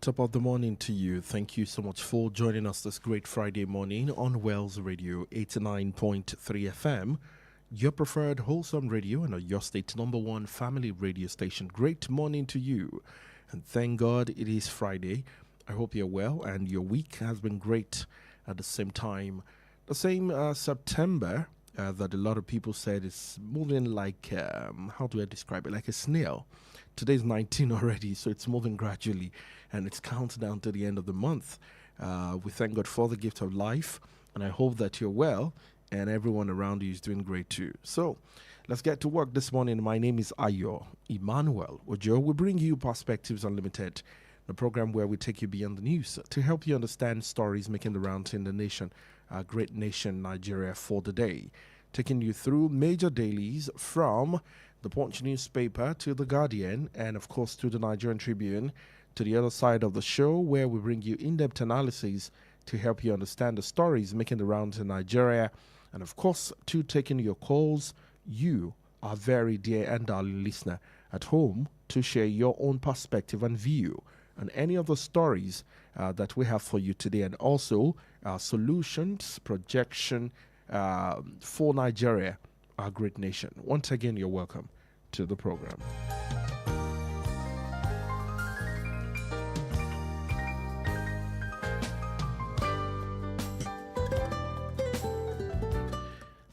top of the morning to you. Thank you so much for joining us this great Friday morning on Wells Radio 89.3 FM, your preferred wholesome radio and your state's number one family radio station. Great morning to you. And thank God it is Friday. I hope you're well and your week has been great at the same time. The same September that a lot of people said is moving like, how do I describe it? Like a snail. Today's 19 already, so it's moving gradually, and it's counting down to the end of the month. We thank God for the gift of life, and I hope that you're well, and everyone around you is doing great too. So, let's get to work this morning. My name is Ayo Emmanuel-Ojo. We bring you Perspectives Unlimited, the program where we take you beyond the news to help you understand stories making the rounds in the nation, our great nation, Nigeria, for the day. Taking you through major dailies from the Punch newspaper to the Guardian and, of course, to the Nigerian Tribune, to the other side of the show where we bring you in-depth analysis to help you understand the stories making the rounds in Nigeria, and, of course, to taking your calls. You, our very dear and darling listener at home, to share your own perspective and view on any of the stories that we have for you today, and also solutions, projection for Nigeria, our great nation. Once again, you're welcome to the program.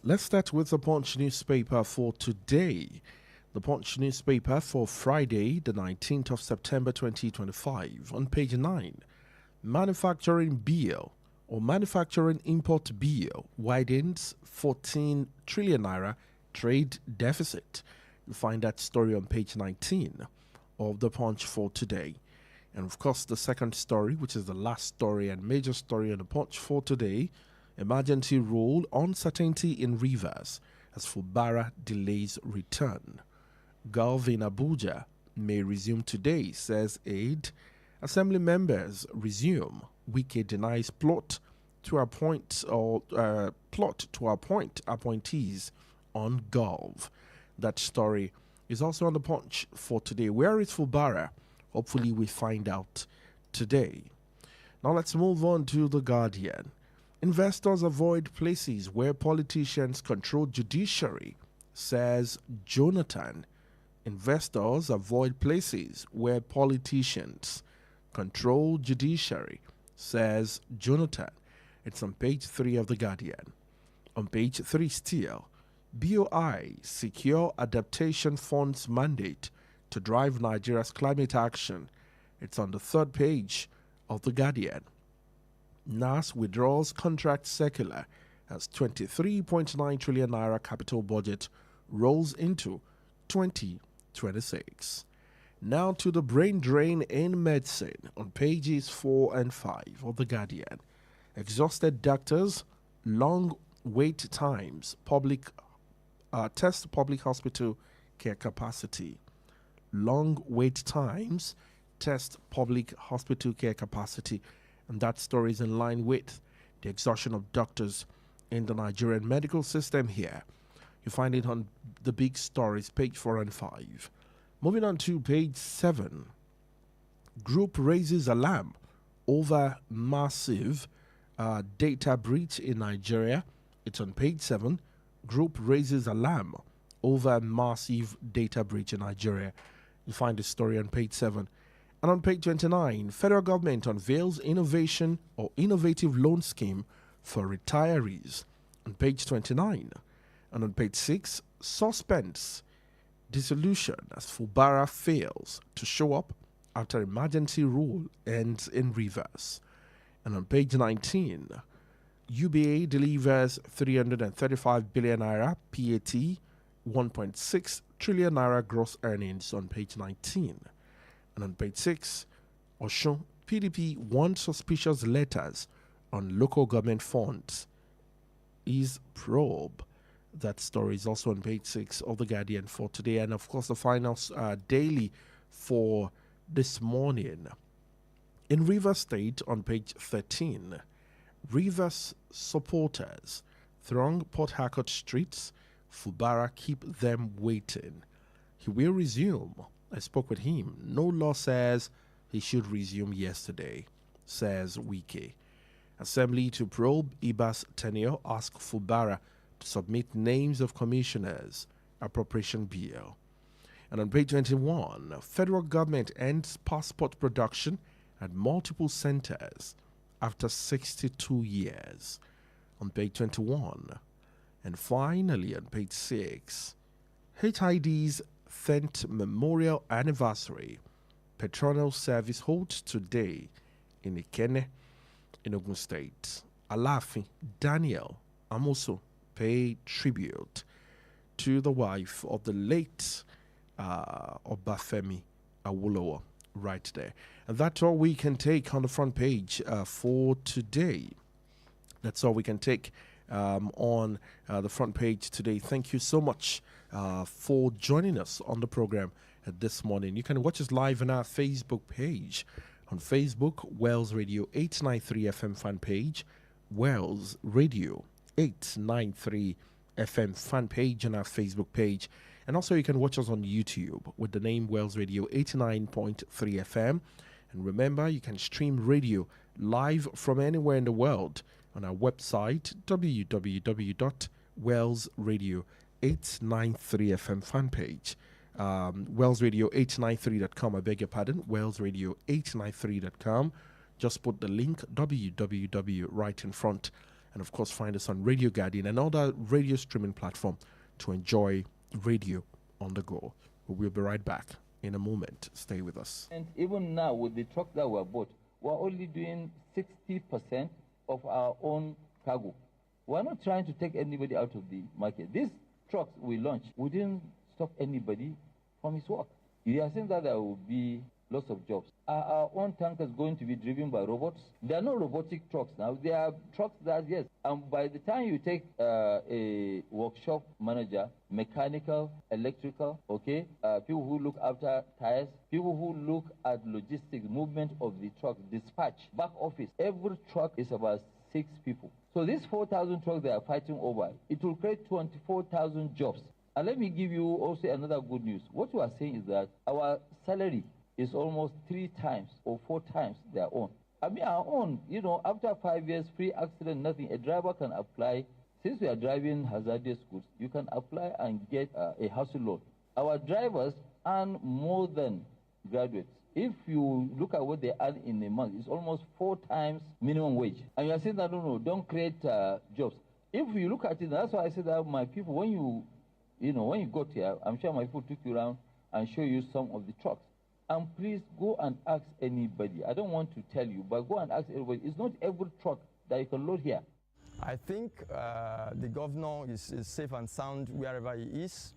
Let's start with the Punch newspaper for today. The Punch newspaper for Friday, the 19th of September 2025. On page 9, manufacturing bill or manufacturing import bill widens 14 trillion naira trade deficit. You find that story on page 19 of the Punch for today. And of course, the second story, which is the last story and major story on the Punch for today, emergency rule uncertainty in Rivers as Fubara delays return. Gulf in Abuja may resume today, says aide. Assembly members resume. Wike denies plot to appoint appointees on Gulf. That story is also on the Punch for today. Where is Fubara? Hopefully we find out today. Now let's move on to the Guardian. Investors avoid places where politicians control judiciary, says Jonathan. Investors avoid places where politicians control judiciary, says Jonathan. It's on page 3 of The Guardian. On page 3 still, BOI secure adaptation funds mandate to drive Nigeria's climate action. It's on the 3rd page of The Guardian. NAS withdraws contract circular as 23.9 trillion naira capital budget rolls into 2026. Now to the brain drain in medicine on pages 4 and 5 of The Guardian. Exhausted doctors, long wait times, test public hospital care capacity. Long wait times, test public hospital care capacity. And that story is in line with the exhaustion of doctors in the Nigerian medical system here. You find it on the big stories, page 4 and 5. Moving on to page 7. Group raises alarm over massive data breach in Nigeria. It's on page 7. Group raises alarm over massive data breach in Nigeria. You find the story on page 7. And on page 29, federal government unveils innovative loan scheme for retirees. On page 29. And on page 6, suspense dissolution as Fubara fails to show up after emergency rule ends in Rivers. And on page 19, UBA delivers 335 billion naira PAT, 1.6 trillion naira gross earnings on page 19. And on page 6, Oshun PDP won suspicious letters on local government funds is probe. That story is also on page 6 of The Guardian for today. And of course, the final daily for this morning. In Rivers State, on page 13, Rivers supporters throng Port Harcourt streets. Fubara keep them waiting. He will resume. I spoke with him. No law says he should resume yesterday, says Wike. Assembly to probe Iba's tenure, ask Fubara to submit names of commissioners, appropriation bill. And on page 21, federal government ends passport production at multiple centers after 62 years. On page 21. And finally, on page 6, HID's 10th memorial anniversary. Patronal service holds today in Ikenne, in Ogun State. Alafi Daniel Amoso paid tribute to the wife of the late Obafemi Awolowo right there. And that's all we can take on the front page for today. That's all we can take on the front page today. Thank you so much for joining us on the program this morning. You can watch us live on our Facebook page. On Facebook, Wells Radio 893 FM fan page, Wells Radio 893 FM fan page on our Facebook page. And also you can watch us on YouTube with the name Wells Radio 89.3 FM. And remember, you can stream radio live from anywhere in the world on our website, www.wellsradio893fm fan page. Wellsradio893.com, I beg your pardon, Wellsradio893.com. Just put the link www right in front, and of course find us on Radio Guardian and other radio streaming platform to enjoy radio on the go. We'll be right back in a moment. Stay with us. And even now, with the trucks that were bought, we're only doing 60% of our own cargo. We're not trying to take anybody out of the market. These trucks we launched, we didn't stop anybody from his work. You are saying that there will be lots of jobs. Are our own tankers going to be driven by robots? There are no robotic trucks now. There are trucks that, yes. And by the time you take a workshop manager, mechanical, electrical, okay, people who look after tires, people who look at logistics, movement of the trucks, dispatch, back office, every truck is about 6 people. So these 4,000 trucks they are fighting over, it will create 24,000 jobs. And let me give you also another good news. What we are saying is that our salary is almost 3 times or 4 times their own. I mean, our own, after 5 years, free accident, nothing, a driver can apply. Since we are driving hazardous goods, you can apply and get a house loan. Our drivers earn more than graduates. If you look at what they earn in a month, it's almost 4 times minimum wage. And you are saying that, no, don't create jobs. If you look at it, that's why I said that my people, when you got here, I'm sure my people took you around and show you some of the trucks. And please go and ask anybody. I don't want to tell you, but go and ask everybody. It's not every truck that you can load here. I think the governor is safe and sound wherever he is.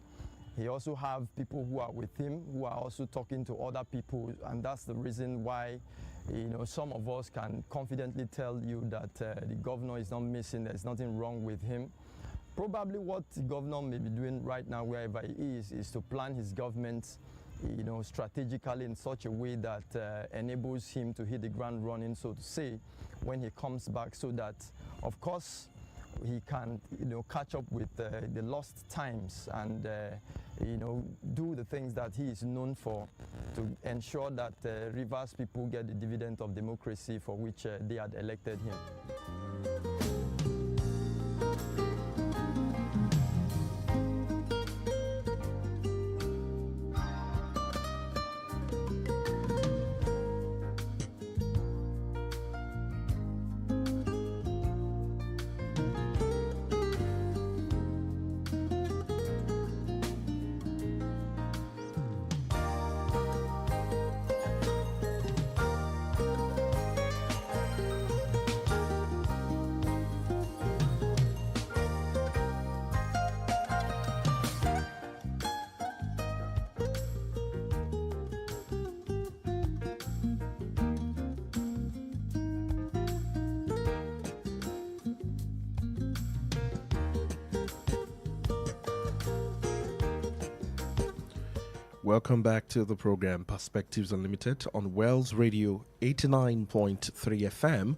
He also have people who are with him, who are also talking to other people, and that's the reason why, some of us can confidently tell you that the governor is not missing. There's nothing wrong with him. Probably what the governor may be doing right now, wherever he is to plan his government, strategically in such a way that enables him to hit the ground running, so to say, when he comes back, so that, of course, he can, catch up with the lost times and, do the things that he is known for to ensure that Rivers people get the dividend of democracy for which they had elected him. Welcome back to the program Perspectives Unlimited on Wells Radio 89.3 FM,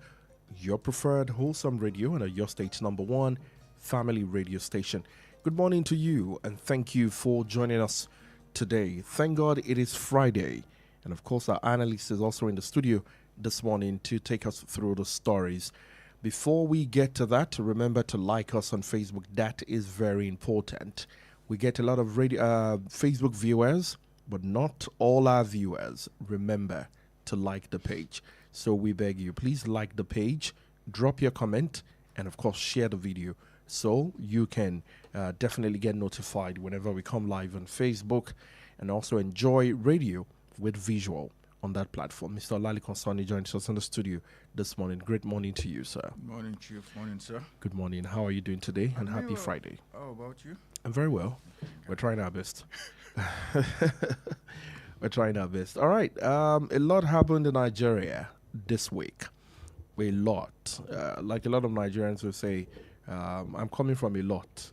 your preferred wholesome radio and your state's #1 family radio station. Good morning to you and thank you for joining us today. Thank God it is Friday And of course, our analyst is also in the studio this morning to take us through the stories. Before we get to that, remember to like us on Facebook. That is very important. We get a lot of Facebook viewers, but not all our viewers. Remember to like the page. So we beg you, please like the page, drop your comment, and of course, share the video so you can definitely get notified whenever we come live on Facebook, and also enjoy radio with visual on that platform. Mr. Lali Konsani joins us in the studio this morning. Great morning to you, sir. Good morning, Chief. Morning, sir. Good morning. How are you doing today? And happy Friday. How about you? I'm very well. We're trying our best. We're trying our best. All right. A lot happened in Nigeria this week. A lot. Like a lot of Nigerians will say, I'm coming from a lot.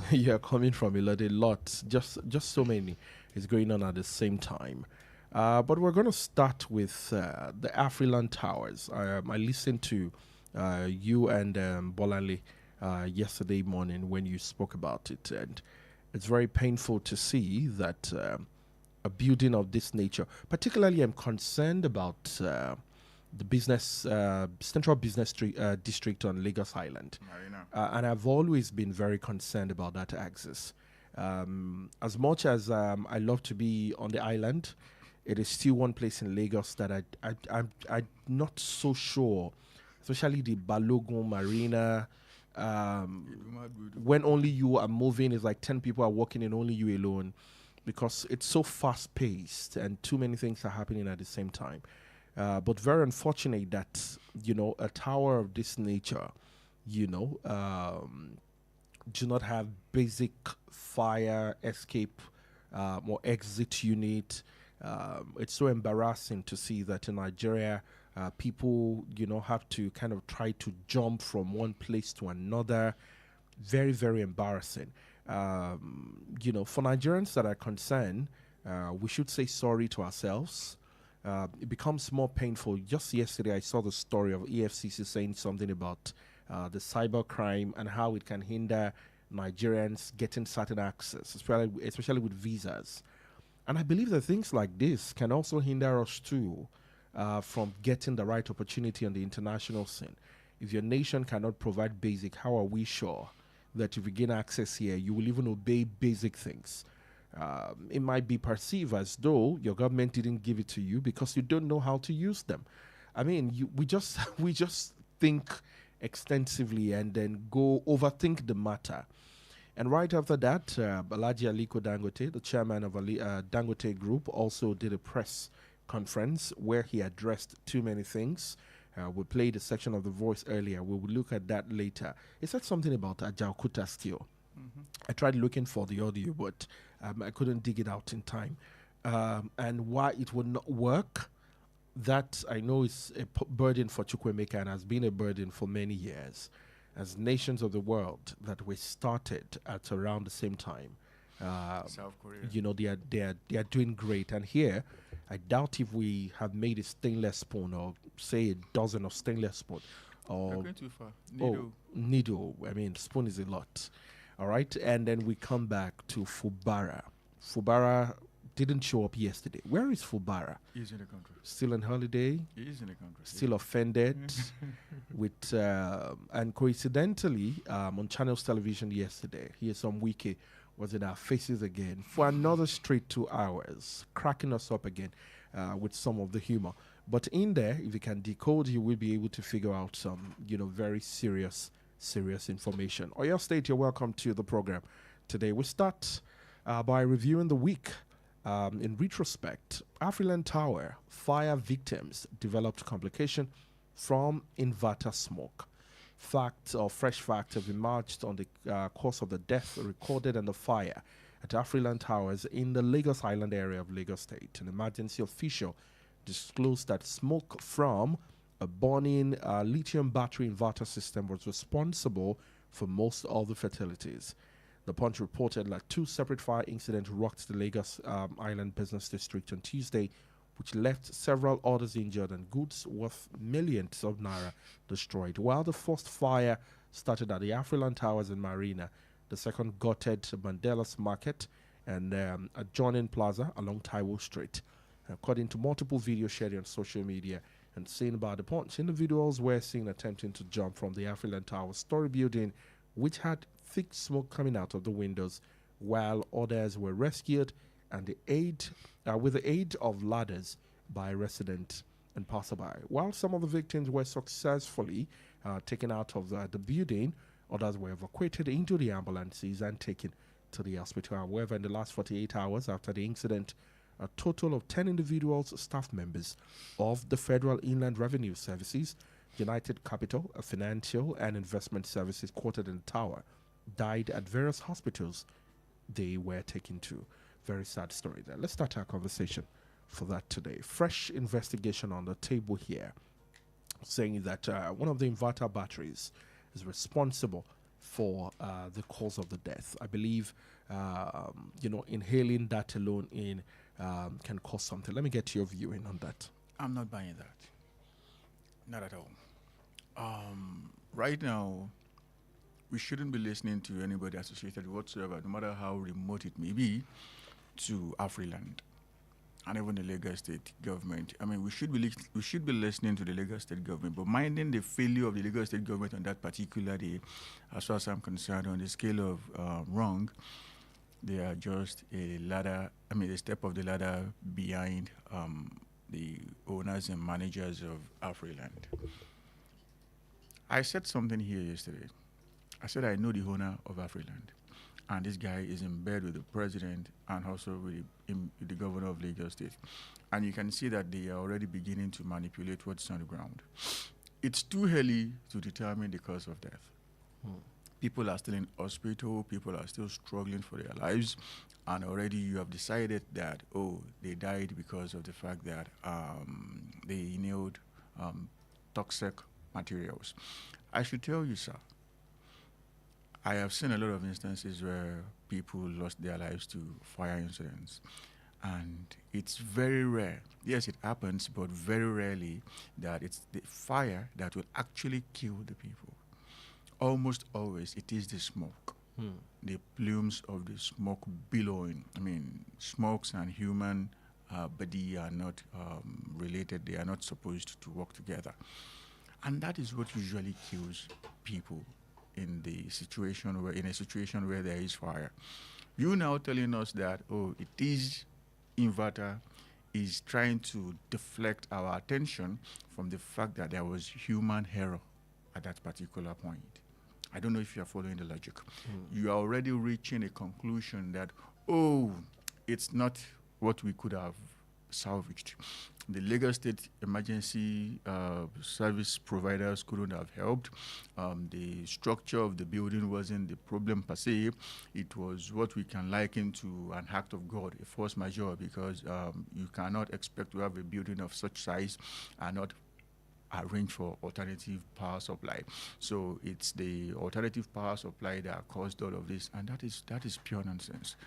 You're coming from a lot. Just so many is going on at the same time. But we're going to start with the Afriland Towers. I listened to you and Bolanle yesterday morning when you spoke about it, and it's very painful to see that a building of this nature, particularly I'm concerned about the business central business district on Lagos Island, and I've always been very concerned about that axis. As much as I love to be on the island, it is still one place in Lagos that I'm not so sure, especially the Balogun Marina. When only you are moving, it's like 10 people are walking and only you alone, because it's so fast paced and too many things are happening at the same time. But very unfortunate that, a tower of this nature, do not have basic fire escape or exit unit. It's so embarrassing to see that in Nigeria, people, have to kind of try to jump from one place to another. Very, very embarrassing. For Nigerians that are concerned, we should say sorry to ourselves. It becomes more painful. Just yesterday, I saw the story of EFCC saying something about the cyber crime and how it can hinder Nigerians getting certain access, especially with visas. And I believe that things like this can also hinder us too from getting the right opportunity on the international scene. If your nation cannot provide basic, how are we sure that if you gain access here, you will even obey basic things? It might be perceived as though your government didn't give it to you because you don't know how to use them. I mean, we just think extensively and then go overthink the matter. And right after that, Balaji Aliko Dangote, the chairman of Dangote Group, also did a press conference where he addressed too many things. We played a section of The Voice earlier. We will look at that later. He said something about Ajaokuta Steel. Mm-hmm. I tried looking for the audio, but I couldn't dig it out in time. And why it would not work, that I know is a burden for Chukwemeka and has been a burden for many years. As nations of the world that were started at around the same time, South Korea. They are doing great. And here, I doubt if we have made a stainless spoon or say a dozen of stainless spoon. Or You're going too far. Needle. Needle. I mean, spoon is a lot. All right, and then we come back to Fubara. Fubara didn't show up yesterday. Where is Fubara? He's in the country. Still on holiday? He is in the country. Still offended? with and coincidentally, on Channels Television yesterday, Some Wiki was in our faces again for another straight 2 hours, cracking us up again with some of the humor. But in there, if you can decode, you will be able to figure out some, very serious information. Oyo State, you're welcome to the program. Today we start by reviewing the week. In retrospect, Afriland Tower fire victims developed complication from inverter smoke. Fresh facts have emerged on the cause of the death recorded in the fire at Afriland Towers in the Lagos Island area of Lagos State. An emergency official disclosed that smoke from a burning lithium battery inverter system was responsible for most of the fatalities. The Punch reported that 2 separate fire incidents rocked the Lagos Island Business District on Tuesday, which left several others injured and goods worth millions of naira destroyed. While the first fire started at the Afriland Towers in Marina, the second gutted Mandela's Market and adjoining plaza along Taiwo Street. According to multiple videos shared on social media and seen by the Punch, individuals were seen attempting to jump from the Afriland Tower story building, which had thick smoke coming out of the windows, while others were rescued and with the aid of ladders by residents and passerby. While some of the victims were successfully taken out of the building, others were evacuated into the ambulances and taken to the hospital. However, in the last 48 hours after the incident, a total of 10 individuals, staff members of the Federal Inland Revenue Services, United Capital, Financial and Investment Services quartered in the tower, died at various hospitals they were taken to. Very sad story there. Let's start our conversation for that today. Fresh investigation on the table here, saying that one of the inverter batteries is responsible for the cause of the death. I believe, inhaling that alone can cause something. Let me get your viewing on that. I'm not buying that. Not at all. Right now, we shouldn't be listening to anybody associated whatsoever, no matter how remote it may be, to Afriland and even the Lagos State government. I mean, we should be listening to the Lagos State government, but minding the failure of the Lagos State government on that particular day, as far as I'm concerned, on the scale of wrong, they are just a step of the ladder behind the owners and managers of Afriland. I said something here yesterday. I said I know the owner of Afriland, and this guy is in bed with the president and also with the governor of Lagos State. And you can see that they are already beginning to manipulate what's on the ground. It's too early to determine the cause of death. People are still in hospital, people are still struggling for their lives, and already you have decided that, they died because of the fact that they inhaled toxic materials. I should tell you, sir, I have seen a lot of instances where people lost their lives to fire incidents. And it's very rare. Yes, it happens, but very rarely that it's the fire that will actually kill the people. Almost always, it is the smoke. The plumes of the smoke billowing. I mean, smokes and human body are not related. They are not supposed to work together. And that is what usually kills people in a situation where there is fire. You now telling us that, it is inverter is trying to deflect our attention from the fact that there was human error at that particular point. I don't know if you are following the logic. You are already reaching a conclusion that, it's not what we could have salvaged. The Lagos State emergency service providers couldn't have helped. The structure of the building wasn't the problem per se. It was what we can liken to an act of God, a force majeure, because you cannot expect to have a building of such size and not arrange for alternative power supply. So it's the alternative power supply that caused all of this, and that is pure nonsense.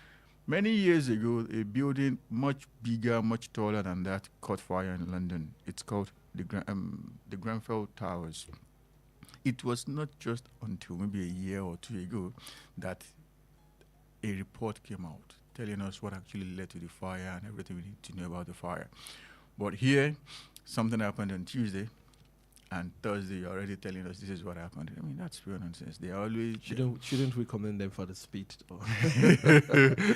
Many years ago, a building much bigger, much taller than that caught fire in London. It's called the Grenfell Towers. It was not just until maybe a year or two ago that a report came out telling us what actually led to the fire and everything we need to know about the fire. But here, something happened on Tuesday, and Thursday you're already telling us this is what happened. I mean, that's pure nonsense. They always shouldn't we commend them for the speed?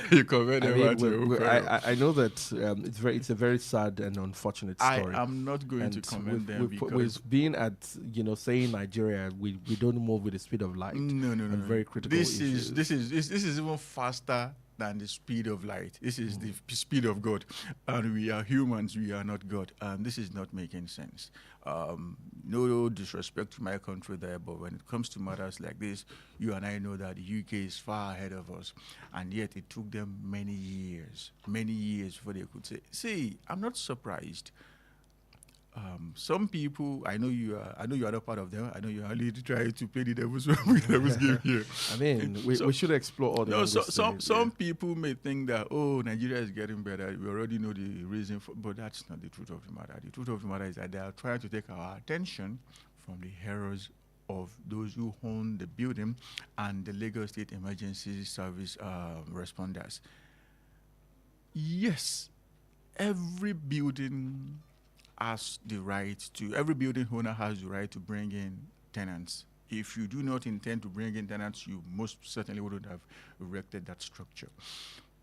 You commend them. I know that it's a very sad and unfortunate story. I am not going to commend them because being at saying Nigeria, we don't move with the speed of light. No. Very critical. This is even faster than the speed of light. This is the speed of God, and we are humans. We are not God, and this is not making sense. No disrespect to my country there, but when it comes to matters like this, you and I know that the UK is far ahead of us, and yet it took them many years before they could say. See, I'm not surprised. Some people, I know you are not part of them. I know you are only trying to play the devil's game here. I mean, we should explore all the some people may think that, Nigeria is getting better. We already know the reason but that's not the truth of the matter. The truth of the matter is that they are trying to take our attention from the errors of those who own the building and the Lagos State Emergency Service responders. Yes, every building has the right to, every building owner has the right to bring in tenants. If you do not intend to bring in tenants, you most certainly wouldn't have erected that structure.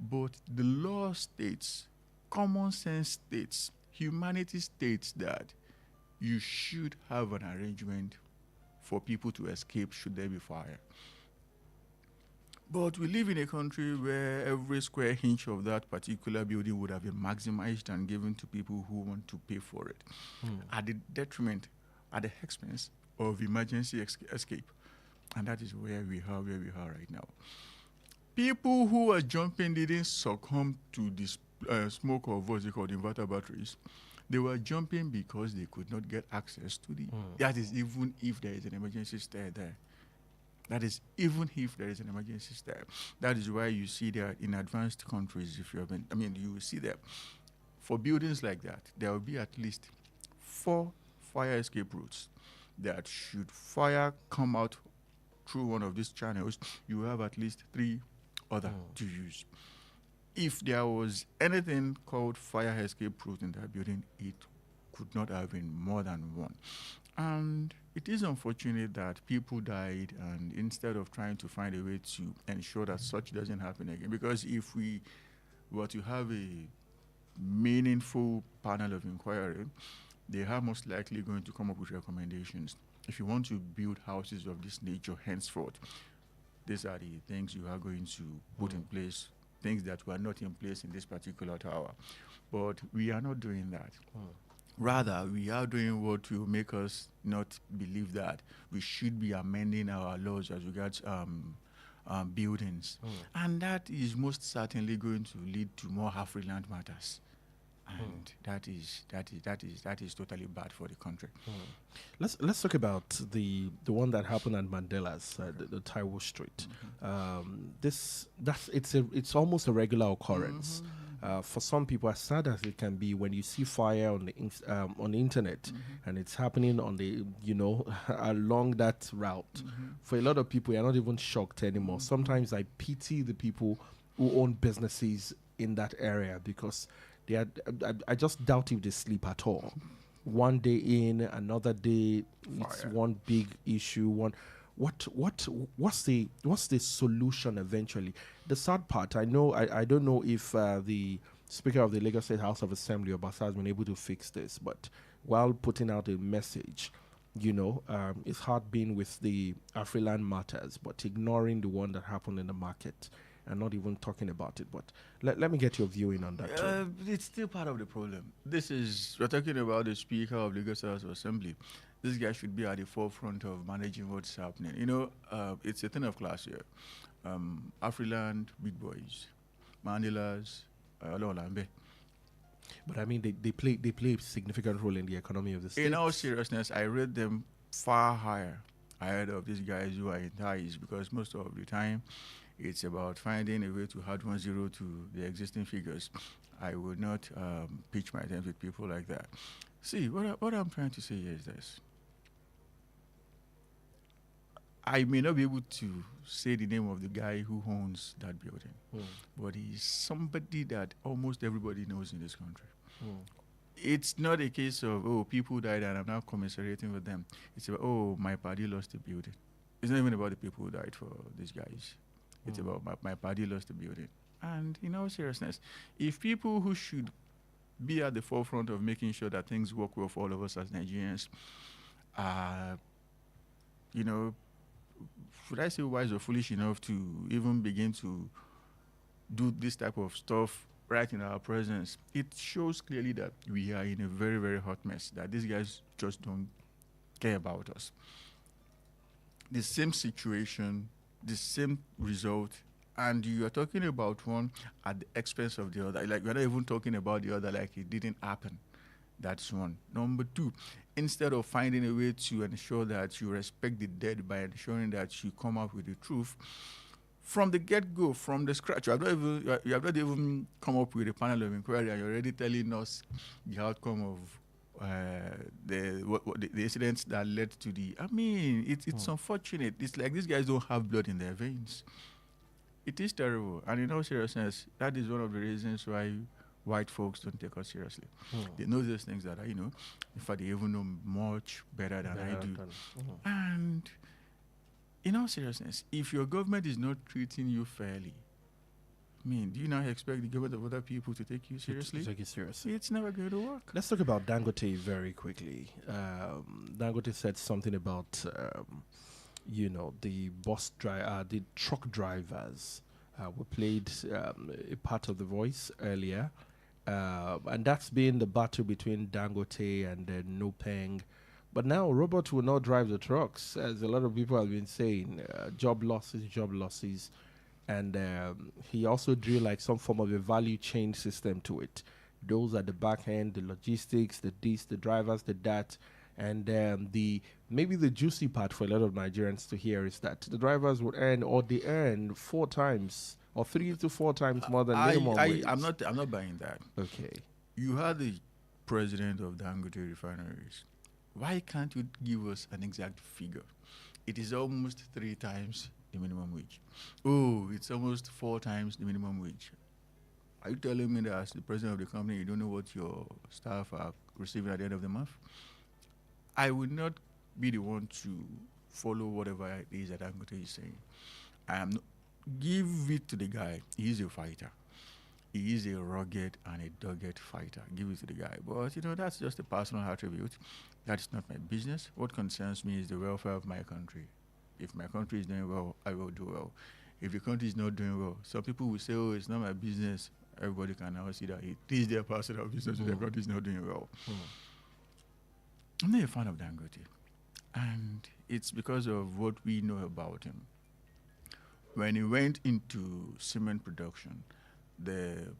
But the law states, common sense states, humanity states that you should have an arrangement for people to escape should there be fire. But we live in a country where every square inch of that particular building would have been maximized and given to people who want to pay for it, at the detriment, at the expense of emergency escape. And that is where we are right now. People who are jumping didn't succumb to this smoke of what's it called, inverter batteries. They were jumping because they could not get access to the. That is even if there is an emergency stair there. That is even if there is an emergency stair. That is why you see that in advanced countries, if you have been, you will see that for buildings like that, there will be at least 4 fire escape routes that should fire come out through one of these channels, you have at least 3 other to use. If there was anything called fire escape route in that building, it could not have been more than 1. And it is unfortunate that people died, and instead of trying to find a way to ensure that such doesn't happen again, because if we were to have a meaningful panel of inquiry, they are most likely going to come up with recommendations. If you want to build houses of this nature henceforth, these are the things you are going to put in place, things that were not in place in this particular tower. But we are not doing that. Rather, we are doing what will make us not believe that we should be amending our laws as regards buildings. And that is most certainly going to lead to more Afriland matters. And that is totally bad for the country. Let's talk about the one that happened at Mandela's, the Taiwo Street. It's almost a regular occurrence. For some people, as sad as it can be, when you see fire on the internet and it's happening on the along that route, for a lot of people, you're not even shocked anymore. Sometimes I pity the people who own businesses in that area, because I just doubt if they sleep at all. One day in, another day, it's one big issue. What's the solution eventually? The sad part, I don't know if the Speaker of the Lagos State House of Assembly, Obasa, has been able to fix this, but while putting out a message, it's hard being with the Afriland matters, but ignoring the one that happened in the market and not even talking about it. But let me get your viewing on that too. It's still part of the problem. We're talking about the Speaker of Lagos House of Assembly. This guy should be at the forefront of managing what's happening. It's a thing of class here. Afriland, big boys, Manilas, Ololambe. But they play a significant role in the economy of the state. In all seriousness, I rate them far higher ahead of these guys who are in ties, because most of the time it's about finding a way to add 1 0 to the existing figures. I would not pitch my tent with people like that. See, what I'm trying to say here is this. I may not be able to say the name of the guy who owns that building, but he's somebody that almost everybody knows in this country. It's not a case of, people died and I'm now commiserating with them. It's about, my party lost the building. It's not even about the people who died for these guys. It's about my party lost the building. And in all seriousness, if people who should be at the forefront of making sure that things work well for all of us as Nigerians are, should I say wise or foolish enough to even begin to do this type of stuff right in our presence, it shows clearly that we are in a very, very hot mess, that these guys just don't care about us. The same situation, the same result, and you are talking about one at the expense of the other. Like, we're not even talking about the other like it didn't happen. That's one. Number 2, instead of finding a way to ensure that you respect the dead by ensuring that you come up with the truth, from the get-go, from the scratch, you have not even come up with a panel of inquiry, and you're already telling us the outcome of the incidents that led to the. It's unfortunate. It's like these guys don't have blood in their veins. It is terrible, and in all seriousness, that is one of the reasons why white folks don't take us seriously. They know those things that are, in fact, they even know much better than I do. And in all seriousness, if your government is not treating you fairly, I mean, do you now expect the government of other people to take you seriously? To take it seriously. It's never going to work. Let's talk about Dangote very quickly. Dangote said something about, the the truck drivers. We played a part of the voice earlier. And that's been the battle between Dangote and Nopeng. But now robots will not drive the trucks, as a lot of people have been saying. Job losses. And he also drew like some form of a value chain system to it. Those at the back end, the logistics, the drivers, the that. And maybe the juicy part for a lot of Nigerians to hear is that the drivers would earn, or they earn 4 times or 3 to 4 times more than minimum wage. I'm not buying that. Okay. You are the president of Dangote Refineries. Why can't you give us an exact figure? It is almost 3 times the minimum wage. Oh, it's almost 4 times the minimum wage. Are you telling me that as the president of the company, you don't know what your staff are receiving at the end of the month? I would not be the one to follow whatever it is that Dangote is saying. Give it to the guy. He is a fighter. He is a rugged and a dogged fighter. Give it to the guy. But, that's just a personal attribute. That is not my business. What concerns me is the welfare of my country. If my country is doing well, I will do well. If the country is not doing well, some people will say, oh, it's not my business. Everybody can now see that it is their personal business if the country is not doing well. I'm not a fan of Dangote. And it's because of what we know about him. When he went into cement production, the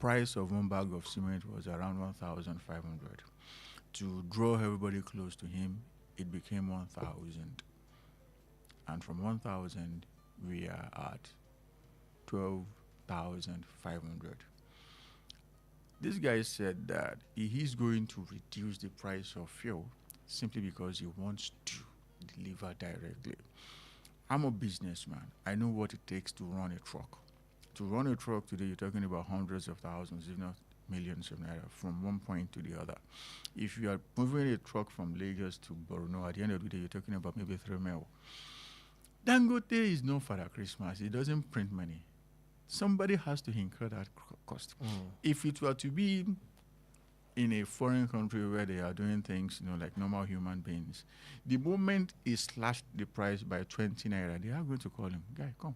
price of 1 bag of cement was around 1,500. To draw everybody close to him, it became 1,000. And from 1,000, we are at 12,500. This guy said that he's going to reduce the price of fuel simply because he wants to deliver directly. I'm a businessman. I know what it takes to run a truck. To run a truck today, you're talking about hundreds of thousands, if not millions of naira, from one point to the other. If you are moving a truck from Lagos to Borno, at the end of the day, you're talking about maybe 3 mil. Dangote is not Father Christmas. He doesn't print money. Somebody has to incur that cost. If it were to be in a foreign country where they are doing things, like normal human beings, the moment he slashed the price by 20 naira, they are going to call him, guy, come.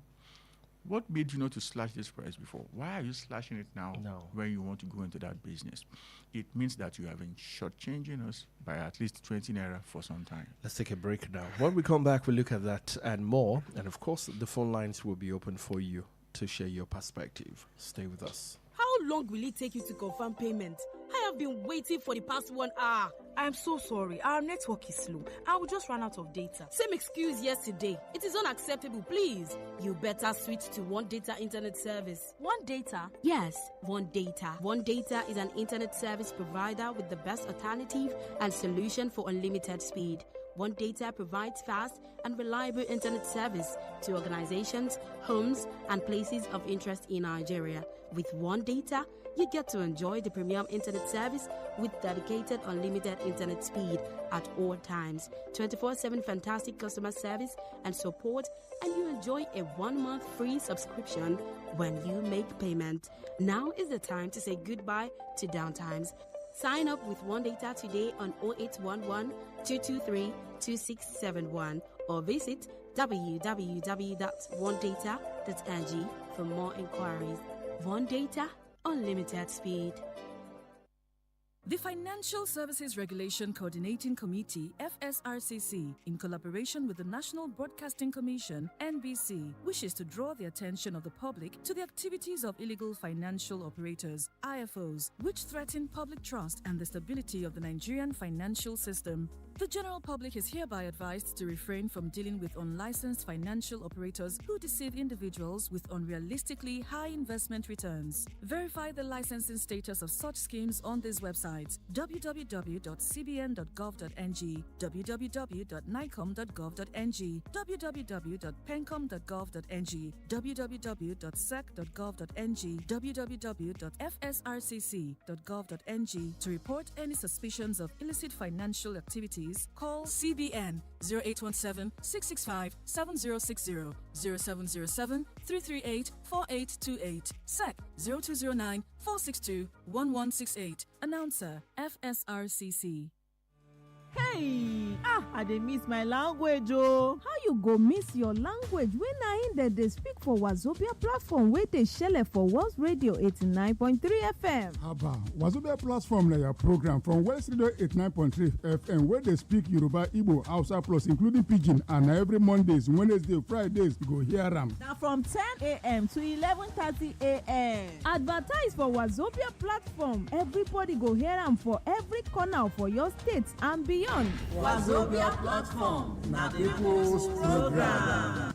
What made you not to slash this price before? Why are you slashing it now when you want to go into that business? It means that you have been shortchanging us by at least 20 naira for some time. Let's take a break now. When we come back, we'll look at that and more. And of course, the phone lines will be open for you to share your perspective. Stay with us. How long will it take you to confirm payment? I have been waiting for the past 1 hour. I'm so sorry. Our network is slow. I will just run out of data. Same excuse yesterday. It is unacceptable, please. You better switch to One Data Internet Service. One Data? Yes, One Data. One Data is an internet service provider with the best alternative and solution for unlimited speed. One Data provides fast and reliable internet service to organizations, homes, and places of interest in Nigeria. With One Data, you get to enjoy the premium internet service with dedicated unlimited internet speed at all times, 24/7 fantastic customer service and support, and you enjoy a 1-month free subscription when you make payment. Now is the time to say goodbye to downtimes. Sign up with One Data today on 0811 223 2671 or visit www.onedata.ng for more inquiries. One Data, unlimited speed. The Financial Services Regulation Coordinating Committee, FSRCC, in collaboration with the National Broadcasting Commission, NBC, wishes to draw the attention of the public to the activities of illegal financial operators, IFOs, which threaten public trust and the stability of the Nigerian financial system. The general public is hereby advised to refrain from dealing with unlicensed financial operators who deceive individuals with unrealistically high investment returns. Verify the licensing status of such schemes on this website websites www.cbn.gov.ng, www.nicom.gov.ng, www.pencom.gov.ng, www.sec.gov.ng, www.fsrcc.gov.ng. To report any suspicions of illicit financial activities, call CBN 0817 665 7060, 0707 338 4828, SEC 0209 462 1168. Announcer, FSRCC. Hey, I dey miss my language oh. How you go miss your language when na im dem dey speak for Wazobia platform wey dey shele for Wells Radio 89.3 FM? Haba, Wazobia platform na your program from Wells Radio 89.3 FM wey dey speak Yoruba, Igbo, Hausa plus including Pidgin, and na every Mondays, Wednesdays, Fridays you go hear am. Na from 10 a.m. to 11:30 a.m. Advertise for Wazobia platform. Everybody go hear am for every corner for your state and beyond. Wazobia platform na people's program.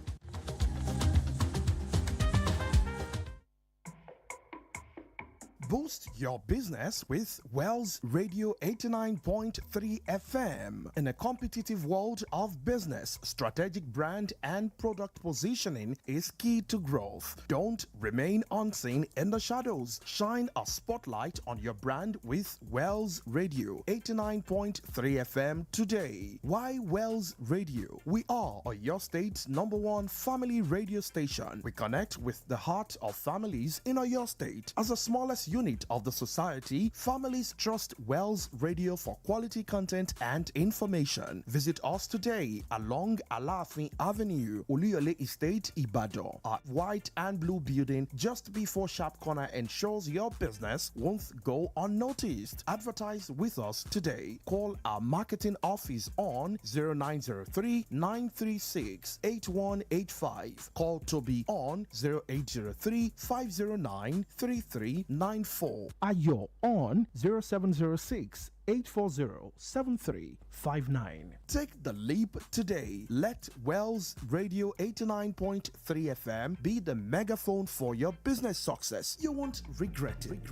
Boost your business with Wells Radio 89.3 FM. In a competitive world of business, strategic brand and product positioning is key to growth. Don't remain unseen in the shadows. Shine a spotlight on your brand with Wells Radio 89.3 FM today. Why Wells Radio? We are your state's #1 family radio station. We connect with the heart of families in your state. As the smallest unit of the society, families trust Wells Radio for quality content and information. Visit us today along Alafin Avenue, Oluyole Estate, Ibadan. Our white and blue building just before Sharp Corner ensures your business won't go unnoticed. Advertise with us today. Call our marketing office on 0903 936 8185. Call Toby on 0803 509 3394. Ayo on 0706 840-7359. Take the leap today. Let Wells Radio 89.3 FM be the megaphone for your business success. You won't regret it.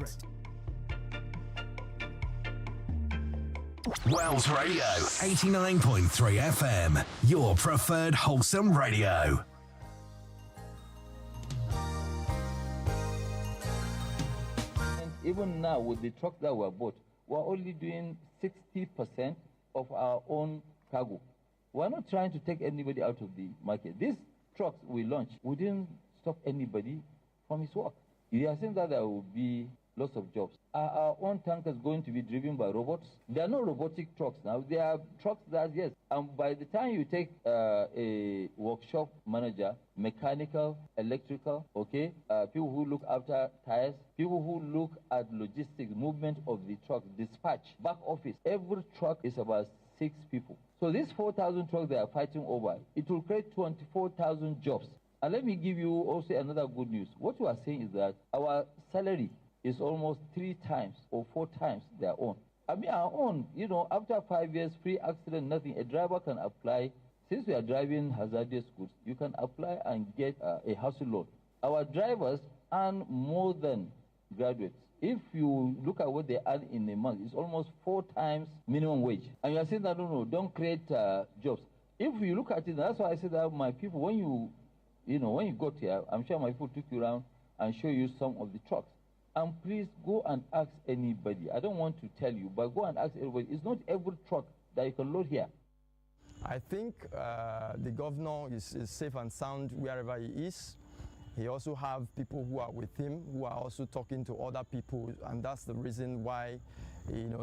Wells Radio 89.3 FM, your preferred wholesome radio. Even now, with the trucks that were bought, we're only doing 60% of our own cargo. We're not trying to take anybody out of the market. These trucks we launched, we didn't stop anybody from his work. You are saying that there will be lots of jobs. Are our own tankers going to be driven by robots? There are no robotic trucks now. There are trucks that, yes. And by the time you take a workshop manager, mechanical, electrical, okay, people who look after tires, people who look at logistics, movement of the trucks, dispatch, back office, every truck is about 6 people. So these 4,000 trucks they are fighting over, it will create 24,000 jobs. And let me give you also another good news. What we are saying is that our salary is almost 3 times or 4 times their own. I mean, our own, you know, after 5 years, free accident, nothing, a driver can apply. Since we are driving hazardous goods, you can apply and get a hustle loan. Our drivers earn more than graduates. If you look at what they earn in a month, it's almost 4 times minimum wage. And you are saying that, no, don't create jobs. If you look at it, that's why I said that my people, when you got here, I'm sure my people took you around and show you some of the trucks. And please go and ask anybody. I don't want to tell you, but go and ask everybody. It's not every truck that you can load here. I think the governor is safe and sound wherever he is. He also have people who are with him, who are also talking to other people, and that's the reason why,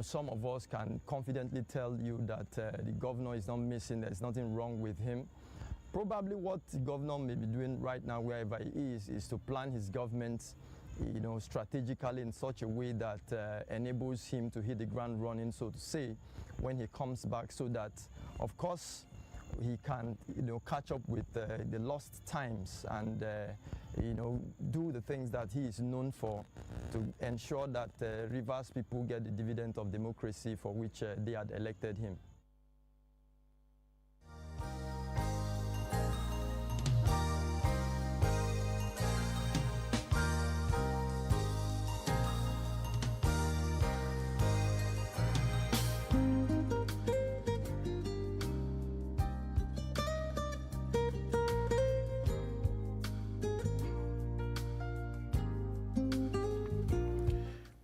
some of us can confidently tell you that the governor is not missing. There's nothing wrong with him. Probably what the governor may be doing right now, wherever he is to plan his government, strategically in such a way that enables him to hit the ground running, so to say, when he comes back, so that, of course, he can, catch up with the lost times and, do the things that he is known for to ensure that Rivers people get the dividend of democracy for which they had elected him.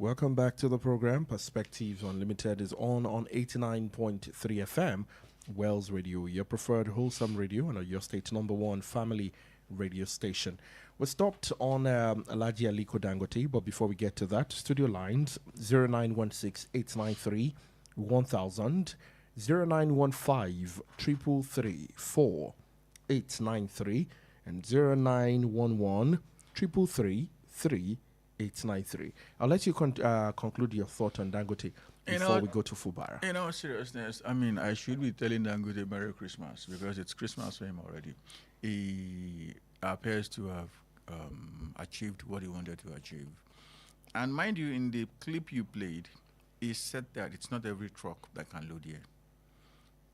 Welcome back to the program. Perspectives Unlimited is on 89.3 FM, Wells Radio, your preferred wholesome radio and your state's #1 family radio station. We stopped on Alhaji Aliko Dangote, but before we get to that, studio lines 0916 893 1000, 0915 333 4893, and 0911 333 3893. I'll let you conclude your thought on Dangote before we go to Fubara. In all seriousness, I mean, I should be telling Dangote Merry Christmas because it's Christmas for him already. He appears to have achieved what he wanted to achieve. And mind you, in the clip you played, he said that it's not every truck that can load here.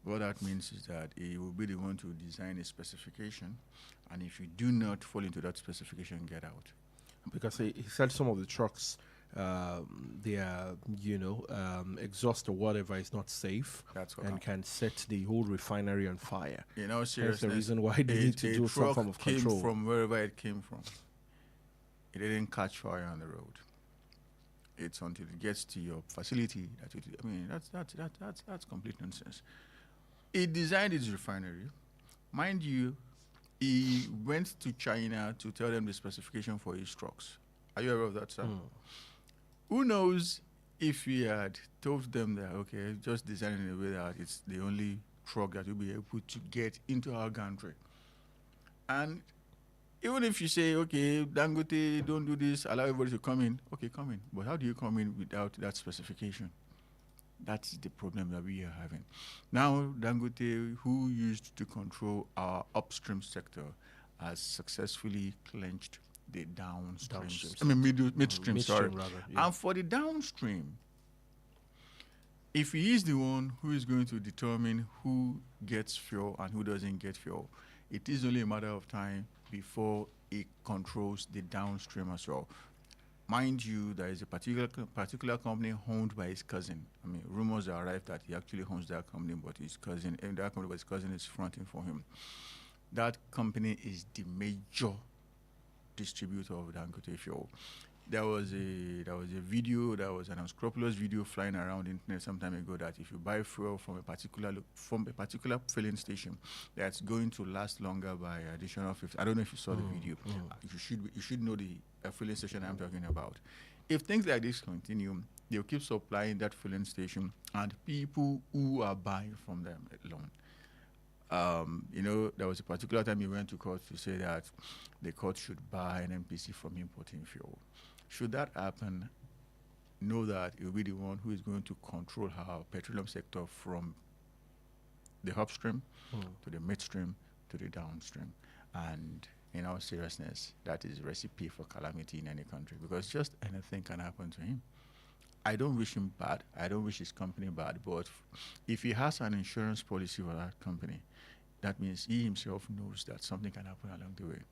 What that means is that he will be the one to design a specification, and if you do not fall into that specification, get out. Because he said some of the trucks, their exhaust or whatever is not safe. That's what and can set the whole refinery on fire. You know, seriously, that's the reason why they need to do some form of control. Came from wherever it came from. It didn't catch fire on the road. It's until it gets to your facility that it. I mean, that's complete nonsense. He designed his refinery, mind you. He went to China to tell them the specification for his trucks. Are you aware of that, sir? Who knows if he had told them that, okay, just design it in a way that it's the only truck that will be able to get into our country. And even if you say, okay, Dangote, don't do this, allow everybody to come in. Okay, come in. But how do you come in without that specification? That's the problem that we are having. Now, Dangote, who used to control our upstream sector, has successfully clenched the downstream. I mean, midstream, sorry. Rather, yeah. And for the downstream, if he is the one who is going to determine who gets fuel and who doesn't get fuel, it is only a matter of time before he controls the downstream as well. Mind you, there is a particular company owned by his cousin. I mean, rumors are arrived that he actually owns that company, but his cousin, is fronting for him. That company is the major distributor of Dangote fuel. There was an unscrupulous video flying around the internet some time ago that if you buy fuel from a particular filling station, that's going to last longer by additional 50. I don't know if you saw the video. You should know the filling station I'm talking about. If things like this continue, they'll keep supplying that filling station and people who are buying from them alone. There was a particular time he went to court to say that the court should buy an NPC from importing fuel. Should that happen, know that it will be the one who is going to control our petroleum sector from the upstream to the midstream to the downstream. And in all seriousness, that is a recipe for calamity in any country because just anything can happen to him. I don't wish him bad. I don't wish his company bad. But if he has an insurance policy for that company, that means he himself knows that something can happen along the way.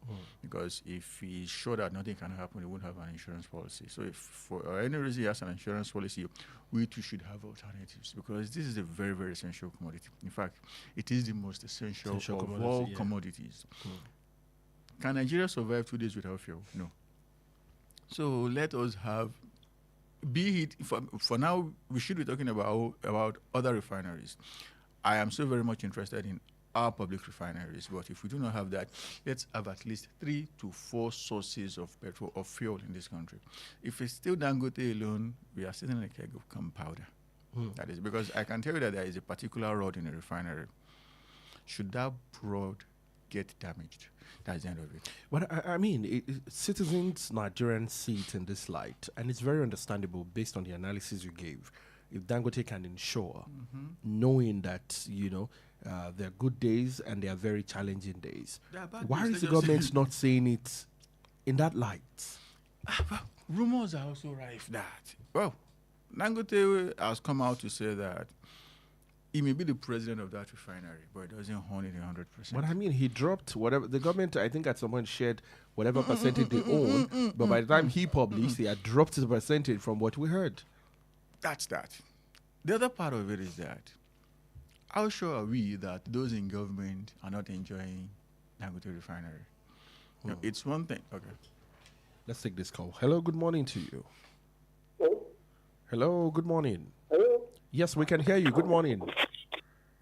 Because if he's sure that nothing can happen, he won't have an insurance policy. So if for any reason he has an insurance policy, we too should have alternatives because this is a very, very essential commodity. In fact, it is the most essential of all commodities. Can Nigeria survive 2 days without fuel? No. So let us have, be it, for now, we should be talking about other refineries. I am so very much interested in our public refineries, but if we do not have that, let's have at least 3 to 4 sources of petrol or fuel in this country. If it's still Dangote alone, we are sitting in a keg of gunpowder. That is because I can tell you that there is a particular rod in a refinery. Should that rod get damaged, that's the end of it. But I mean, citizens, Nigerians see it in this light, and it's very understandable based on the analysis you gave. If Dangote can ensure, knowing that, there are good days and there are very challenging days, why is the government not saying it in that light? Rumors are also rife that, Dangote has come out to say that he may be the president of that refinery, but it doesn't own it 100%. But I mean, he dropped whatever, the government, I think at some point shared whatever percentage they own, but by the time he published, he had dropped the percentage from what we heard. That's that. The other part of it is that how sure are we that those in government are not enjoying Dangote refinery? It's one thing. Okay. Let's take this call. Hello, good morning to you. Hello? Hello, good morning. Hello? Yes, we can hear you. Good morning.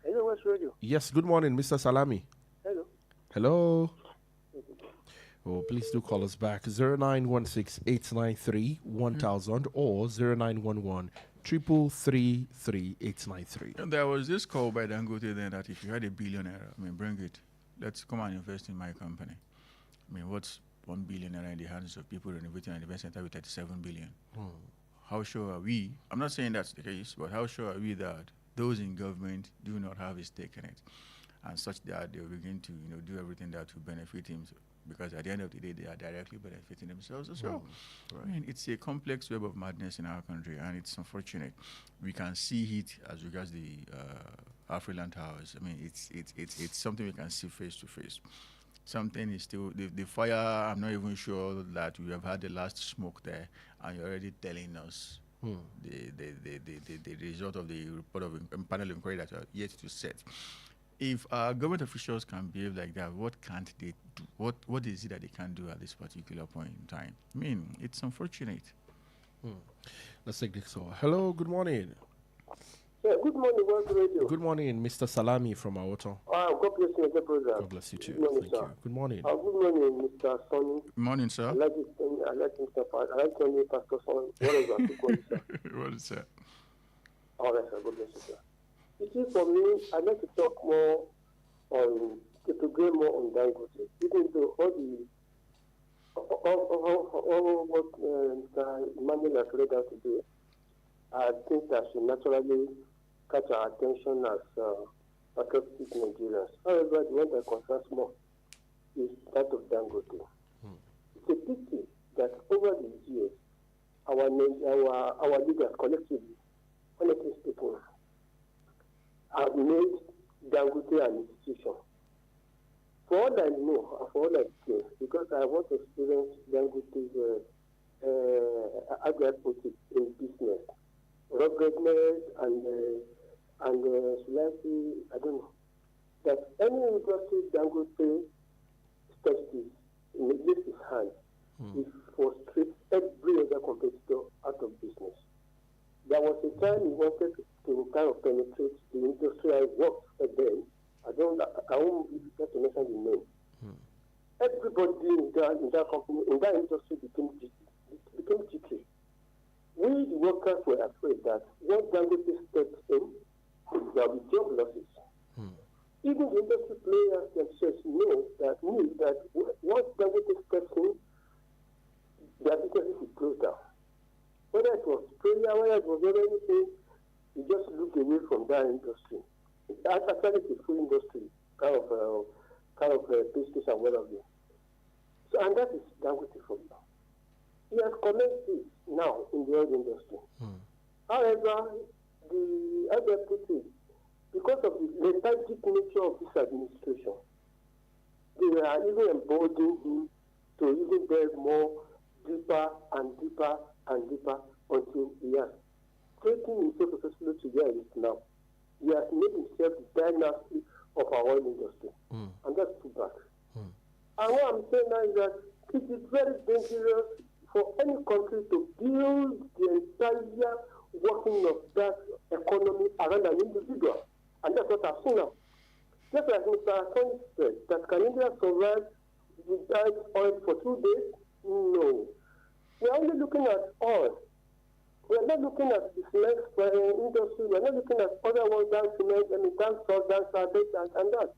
Hello, West Radio. Yes, good morning, Mr. Salami. Hello. Hello. Oh, please do call us back. 0916-893-1000 or 0911-333-3893. And there was this call by Dangote then that if you had a billionaire, bring it. Let's come and invest in my company. What's 1 billion naira in the hands of people renovating an event center with 37 billion? How sure are we? I'm not saying that's the case, but how sure are we that those in government do not have a stake in it, and such that they'll begin to do everything that will benefit him? Because at the end of the day, they are directly benefiting themselves as well. Right. It's a complex web of madness in our country, and it's unfortunate. We can see it as regards the Afriland Towers. It's something we can see face to face. Something is still the fire. I'm not even sure that we have had the last smoke there, and you're already telling us the result of the report of panel inquiry that are yet to set. If government officials can behave like that, what can't they do? What is it that they can do at this particular point in time? It's unfortunate. Let's take this call. Hello, good morning. Yeah, good morning, World Radio. Good morning, Mr. Salami from Awoto. God bless you, Mr. President. God bless you too. Good morning, Thank sir. you. Good morning. Good morning, Mr. Sonny. Good morning, sir. I like Mr. I like Tony, Pastor Sonny. What is that? Good morning, sir. What is that? All right, sir. God bless you, sir. You see, for me, I'd like to talk more on, to go more on Dangote. Even though all what Mr. Emmanuel has read out today, I think that should naturally catch our attention as patriotic Nigerians. However, the one that concerns more is that of Dangote. It's a pity that over the years, our leaders collectively, honestly speaking, have made Dangote an institution. For all I know, for all I care, because I want to experience Dangote's, how do I put it, in business, ruggedness and should I say, I don't know, that any industry Dangote steps in his hand, it frustrates every other competitor out of business. There was a time he wanted to kind of penetrate the industry I worked for them. I won't get to mention the name. Everybody in that company, in that industry became jittery. We, the workers, were afraid that once Dangote steps in, there will be job losses. Even the industry players themselves know that once Dangote steps in, their businesses will close down. Whether it was prayer, whether it was anything, you just look away from that industry. That's actually the full industry, kind of business and what have you. So, and that is Dangote for you. He has commenced now in the oil industry. However, as I put it, because of the lethargic nature of this administration, they are even emboldening him to even delve more deeper and deeper and deeper until he has taken himself successfully to where he is now. He has made himself the dynasty of our oil industry. And that's too bad. And what I'm saying now is that it is very dangerous for any country to build the entire working of that economy around an individual. And that's what I've seen now. Just like Mr. Assange said, that can India survive without oil for 2 days? No. We're only looking at oil. We're not looking at the cement industry. We're not looking at other ones down cement, down salt, down this and that.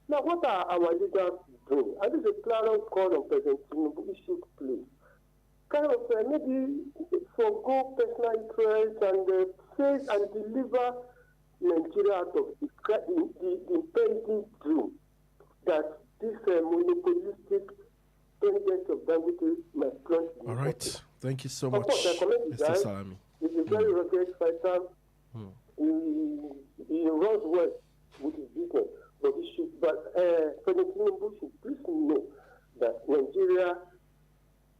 Now, what are our leaders doing? And this is a clarion call on President Tinubu issue, please. Kind of maybe forgo personal interest and face and deliver Nigeria out of the impending doom that this monopolistic tendency of Dangote might plunge. All right. Thank you so much, Mr. Salami. He's a very rugged fighter. He runs well with his business. But President Tinubu should please know that Nigeria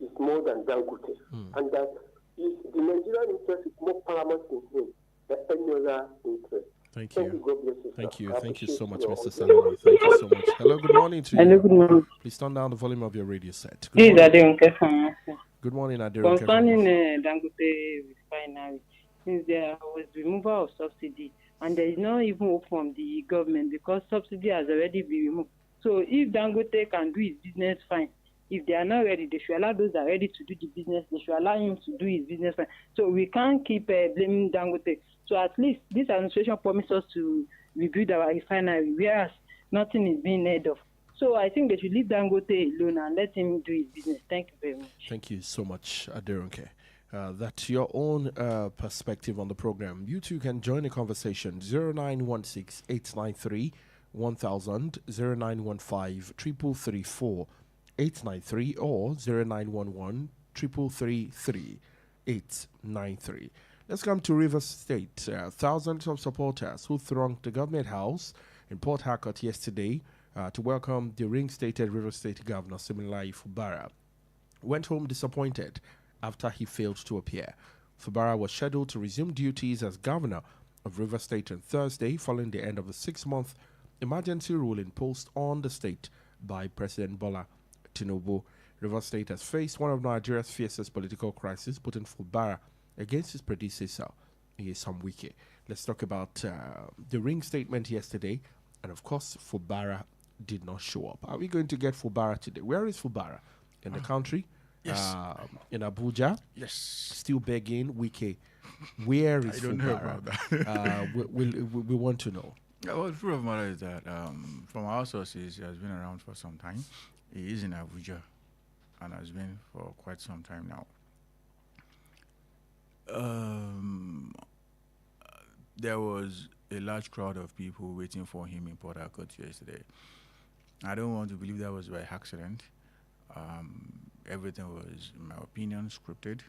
is more than Dangote. And that the Nigerian interest is more paramount in him than any other interest. Thank you. God bless you. Thank you. Thank you so much, Mr. Salami. Thank you so much. Hello, good morning to you. Hello, good morning. Please turn down the volume of your radio set. This is Aderonke from Good morning, Aderonke. Concerning Dangote refinery, since there was removal of subsidy, and there is not even hope from the government because subsidy has already been removed. So if Dangote can do his business fine, if they are not ready, they should allow those that are ready to do the business. They should allow him to do his business fine. So we can't keep blaming Dangote. So at least this administration promised us to rebuild our refinery, whereas nothing is being heard of. So I think they should leave Dangote alone and let him do his business. Thank you very much. Thank you so much, Aderonke. That's your own perspective on the program. You too can join the conversation. 0916 893 1000, 0915 334 893, or 0911 333 893. Let's come to Rivers State. Thousands of supporters who thronged the government house in Port Harcourt yesterday to welcome the reinstated Rivers State Governor Siminalayi Fubara went home disappointed after he failed to appear. Fubara was scheduled to resume duties as governor of Rivers State on Thursday following the end of a 6-month emergency rule imposed on the state by President Bola Tinubu. Rivers State has faced one of Nigeria's fiercest political crises, putting Fubara against his predecessor, Nyesom Wike. Let's talk about the reinstatement yesterday, and of course, Fubara did not show up. Are we going to get Fubara today? Where is Fubara? In the country? Yes. In Abuja? Yes. Still begging Wike. Where is I don't know Fubara? about that. We want to know. Yeah, well, the truth of the matter is that from our sources, he has been around for some time. He is in Abuja and has been for quite some time now. There was a large crowd of people waiting for him in Port Harcourt yesterday. I don't want to believe that was by accident. Everything was, in my opinion, scripted.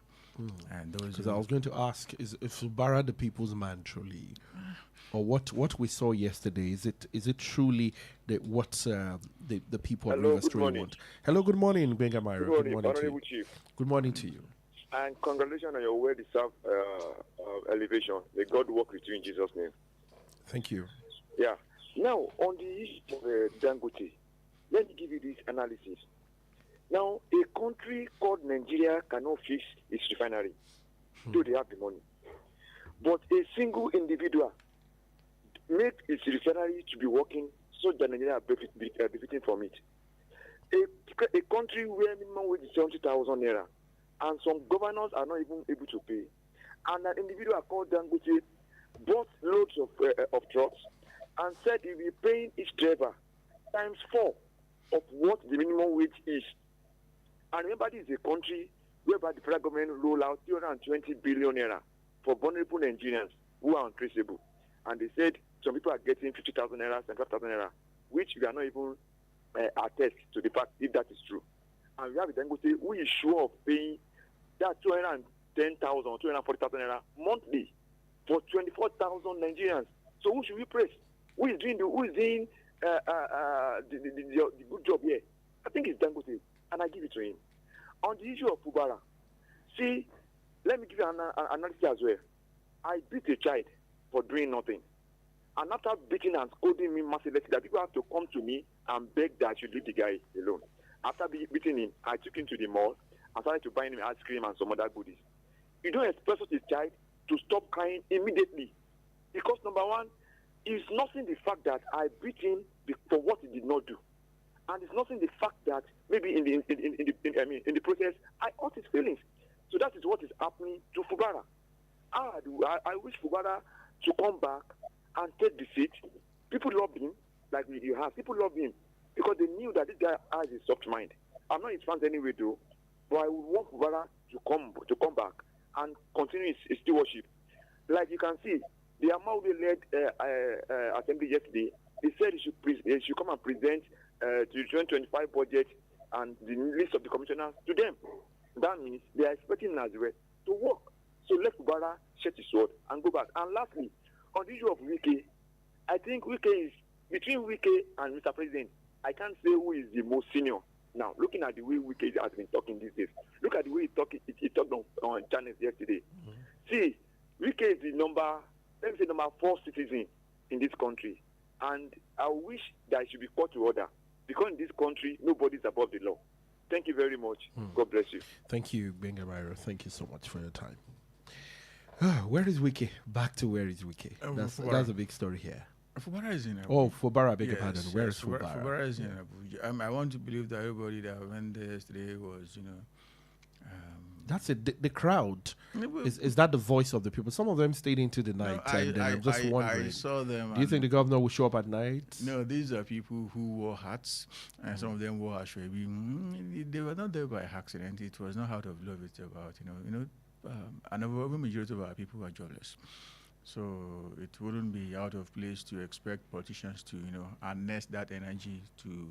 And those Because I was going to ask, is Fubara the people's man truly, or what we saw yesterday? Is it truly what the people of Rivers truly want? Hello, good morning, Benga Myra. Good morning, to you. Chief. Good morning to you. And congratulations on your well-deserved elevation. May God work with you in Jesus' name. Thank you. Yeah. Now, on the issue of Dangote, let me give you this analysis. Now, a country called Nigeria cannot fix its refinery, though they have the money. But a single individual make its refinery to be working so that Nigeria are benefiting from it. A country where minimum wage is 70,000 naira, and some governors are not even able to pay. And an individual called Dangote bought loads of trucks and said he'll be paying each driver times 4 of what the minimum wage is. And remember, this is a country whereby the federal government roll out 320 billion naira for vulnerable Nigerians who are untraceable. And they said some people are getting 50,000 naira and 5,000 naira, which we are not even attest to the fact if that is true. And we have Dangote who is sure of paying that 210,000 or 240,000 naira monthly for 24,000 Nigerians. So who should we praise? Who is doing the good job here? I think it's Dangote, and I give it to him. On the issue of Fubara, see, let me give you an analysis as well. I beat a child for doing nothing. And after beating and scolding me massively, that people have to come to me and beg that I should leave the guy alone. After beating him, I took him to the mall and started to buy him ice cream and some other goodies. You don't expect such a child to stop crying immediately. Because number one, it's nothing the fact that I beat him for what he did not do. And it's nothing the fact that maybe in the process, I hurt his feelings. So that is what is happening to Fubara. I wish Fubara to come back and take the seat. People love him, like you have. People love him because they knew that this guy has a soft mind. I'm not his fans anyway, though, but I would want Fubara to come back and continue his stewardship. Like you can see, the Amaudi-led assembly yesterday, they said he should come and present the 2025 budget and the list of the commissioners to them. That means they are expecting him as well to work. So let Fubara shed his sword and go back. And lastly, on the issue of Wike, I think Wike is, between Wike and Mr. President, I can't say who is the most senior. Now, looking at the way Wike has been talking these days, look at the way he talked on channels yesterday. See, Wike is the number 4 citizen in this country. And I wish that it should be called to order. Because in this country, nobody is above the law. Thank you very much. God bless you. Thank you, Benga Myra. Thank you so much for your time. Where is Wiki? Back to where is Wiki? That's a big story here. Fubara is in Abuja. Oh, Fubara, beg your pardon. Where is Fubara? Fubara? Fubara is in Abuja. I want to believe that everybody that went there yesterday was, that's it. The crowd. Is that the voice of the people? Some of them stayed into the night. I'm just wondering. I saw them. Do you think the governor will show up at night? No, these are people who wore hats, and some of them wore ashwebi. They were not there by accident. It was not out of love. It's about, an overwhelming majority of our people are jobless. So it wouldn't be out of place to expect politicians to, harness that energy to,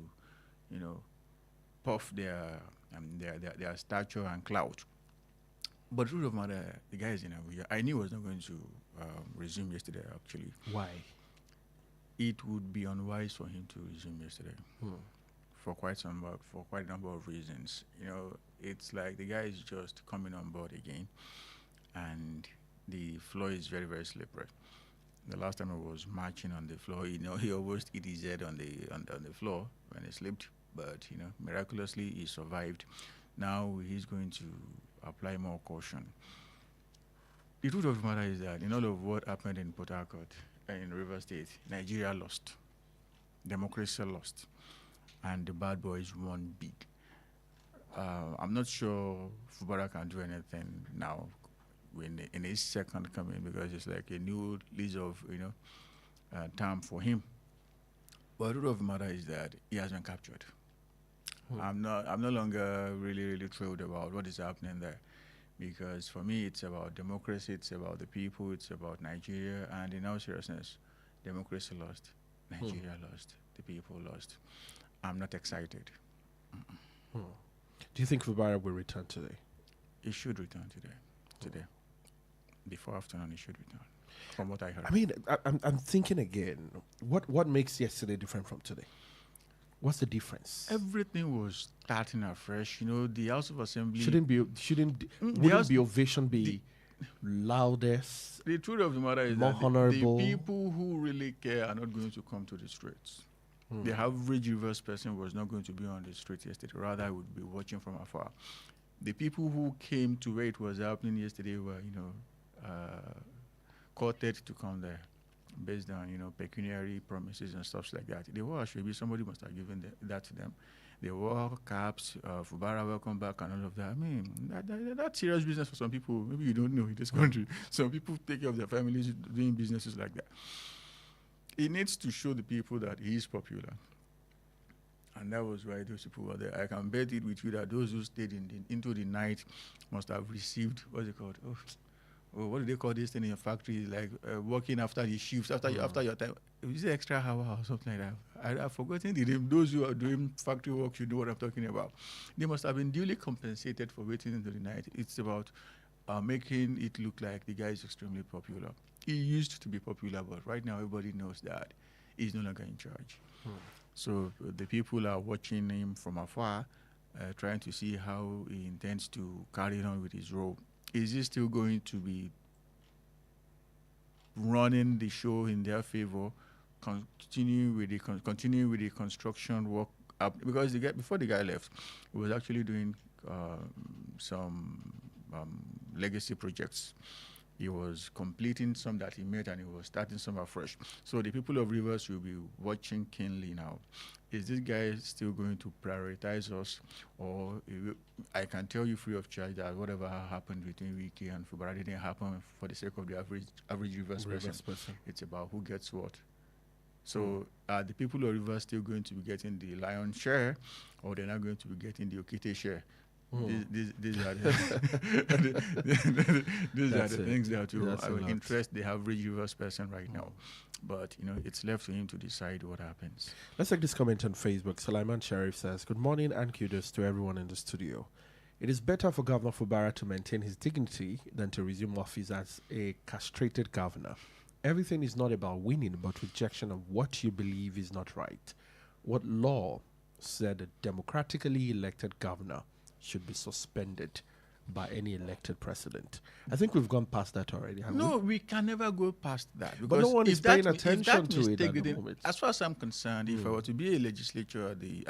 puff their stature and clout. But the truth of the matter, the guy is in Abuja. I knew he was not going to resume yesterday, actually. Why? It would be unwise for him to resume yesterday for quite a number of reasons. It's like the guy is just coming on board again, and the floor is very, very slippery. The last time I was marching on the floor, he almost hit his head on the floor when he slipped, but miraculously he survived. Now he's going to apply more caution. The truth of the matter is that in all of what happened in Port Harcourt and in River State, Nigeria lost, democracy lost, and the bad boys won big. I'm not sure Fubara can do anything now in his second coming, because it's like a new lease of term for him. But the truth of the matter is that he has been captured. I'm no longer really thrilled about what is happening there, because for me it's about democracy, it's about the people, it's about Nigeria, and in all seriousness, democracy lost, Nigeria lost, the people lost. I'm not excited. Do you think Fubara will return today? He should return today. Before afternoon, he should return, from what I heard. I mean, I'm thinking again, what makes yesterday different from today? What's the difference? Everything was starting afresh. The House of Assembly wouldn't the ovation be loudest? The truth of the matter is more that honorable. The people who really care are not going to come to the streets. The average reverse person was not going to be on the street yesterday. Rather, would be watching from afar. The people who came to where it was happening yesterday were, courted to come there, based on pecuniary promises and stuff like that. They were actually somebody must have given that to them. They wore caps, Fubara, welcome back, and all of that. I mean, that's serious business for some people. Maybe you don't know in this country. Some people take care of their families doing businesses like that. He needs to show the people that he is popular. And that was why those people were there. I can bet it with you that those who stayed into the night must have received, what's it called? Oh, what do they call this thing in your factory? Like working after the shifts, after your time. Is it extra hour or something like that? I've forgotten the name. Those who are doing factory work should know what I'm talking about. They must have been duly compensated for waiting into the night. It's about making it look like the guy is extremely popular. He used to be popular, but right now everybody knows that he's no longer in charge. So the people are watching him from afar, trying to see how he intends to carry on with his role. Is he still going to be running the show in their favor, continuing with the construction work? Because before the guy left, he was actually doing some legacy projects. He was completing some that he made, and he was starting some afresh. So the people of Rivers will be watching keenly now. Is this guy still going to prioritize us, or I can tell you free of charge that whatever happened between Wiki and Fubara didn't happen for the sake of the average Rivers person. It's about who gets what. So are the people of Rivers still going to be getting the lion's share, or they're not going to be getting the Okite share? These are the things that will interest the average Rivers person right now. But it's left to him to decide what happens. Let's take this comment on Facebook. Sulaiman Sharif says, "Good morning and kudos to everyone in the studio. It is better for Governor Fubara to maintain his dignity than to resume office as a castrated governor. Everything is not about winning, but rejection of what you believe is not right. What law said a democratically elected governor should be suspended by any elected president?" I think we've gone past that already. No, we can never go past that. But no one is paying attention to it at the moment. As far as I'm concerned, if I were to be a legislator at the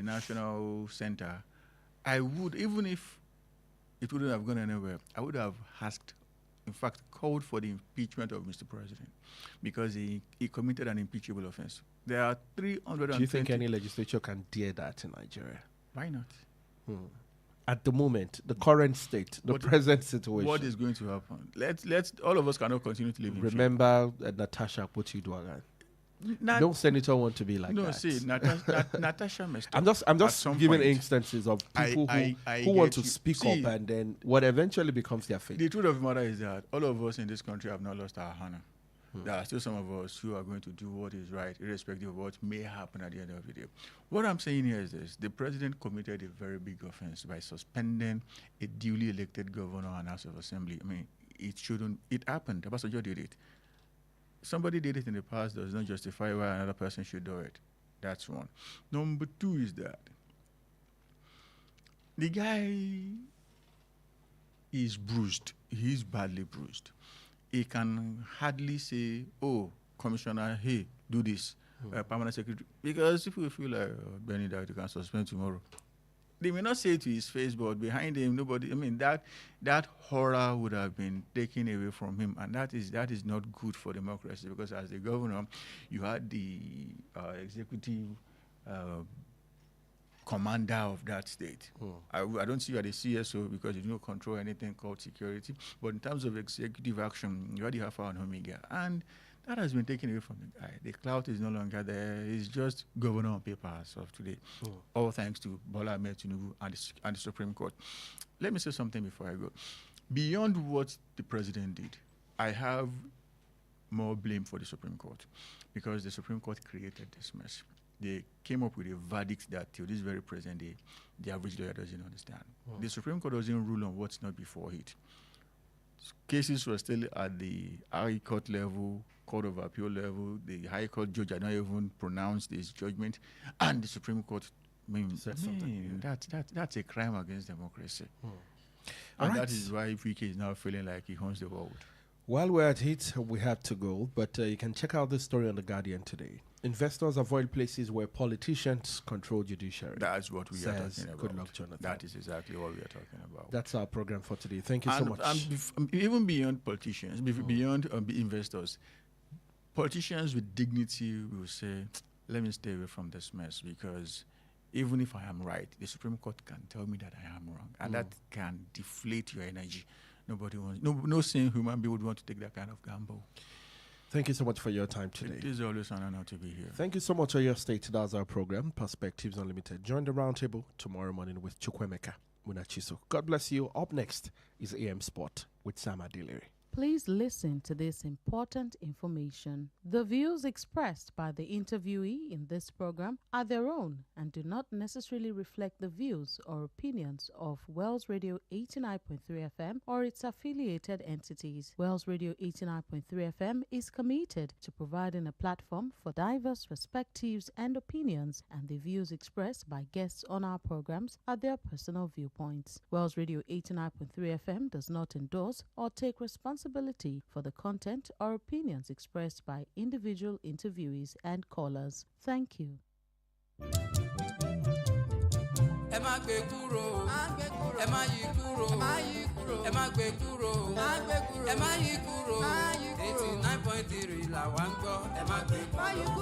National Center, I would, even if it wouldn't have gone anywhere. I would have asked, in fact, called for the impeachment of Mr. President because he committed an impeachable offense. There are 320. Do you think any legislature can dare that in Nigeria? Why not? At the moment, the current state, the present situation. What is going to happen? Let's all of us cannot continue to live in Remember Natasha Akpoti-Uduaghan. No senator want to be like that. No, see, Natasha messed up. I'm just giving instances of people who want to speak up, and then what eventually becomes their fate. The truth of the matter is that all of us in this country have not lost our honor. There are still some of us who are going to do what is right, irrespective of what may happen at the end of the day. What I'm saying here is this. The president committed a very big offense by suspending a duly elected governor and House of Assembly. I mean, it happened. Obasanjo did it. Somebody did it in the past does not justify why another person should do it. That's one. Number two is that the guy is bruised. He's badly bruised. He can hardly say, oh, Commissioner, hey, do this, permanent secretary. Because if we feel like, Benny, that you can suspend tomorrow, they may not say it to his face, but behind him, nobody, I mean, that horror would have been taken away from him. And that is not good for democracy, because as the governor, you had the executive commander of that state. I don't see you at the CSO because you don't control anything called security. But in terms of executive action, you already have and Omega. And that has been taken away from the guy. The clout is no longer there. He's just governor on paper as of today. All thanks to Bola Ahmed Tinubu and the Supreme Court. Let me say something before I go. Beyond what the president did, I have more blame for the Supreme Court, because the Supreme Court created this mess. They came up with a verdict that till this very present day, the average lawyer doesn't understand. The Supreme Court doesn't rule on what's not before it. Cases were still at the High Court level, Court of Appeal level. The High Court judge had not even pronounced his judgment, and the Supreme Court that's a crime against democracy. And that is why VK is now feeling like he owns the world. While we're at it, we have to go, but you can check out this story on The Guardian today. Investors avoid places where politicians control judiciary. That's what we are talking about. Good luck, Jonathan. That is exactly what we are talking about. That's our program for today. Thank you so much. And even beyond politicians, beyond investors, politicians with dignity will say, let me stay away from this mess, because even if I am right, the Supreme Court can tell me that I am wrong. And that can deflate your energy. Nobody wants, no sane human being would want to take that kind of gamble. Thank you so much for your time today. It is always an honor to be here. Thank you so much for your stay. That's our program, Perspectives Unlimited. Join the roundtable tomorrow morning with Chukwemeka Munachiso. God bless you. Up next is AM Sport with Sam Adelere. Please listen to this important information. The views expressed by the interviewee in this program are their own and do not necessarily reflect the views or opinions of Wells Radio 89.3 FM or its affiliated entities. Wells Radio 89.3 FM is committed to providing a platform for diverse perspectives and opinions, and the views expressed by guests on our programs are their personal viewpoints. Wells Radio 89.3 FM does not endorse or take responsibility for the content or opinions expressed by individual interviewees and callers. Thank you. ẹ má gbé kúrò ẹ má yí kúrò ẹ má gbé kúrò ẹ má yí kúrò 89.3 là wá ń gbọ́ ẹ má gbé kúrò.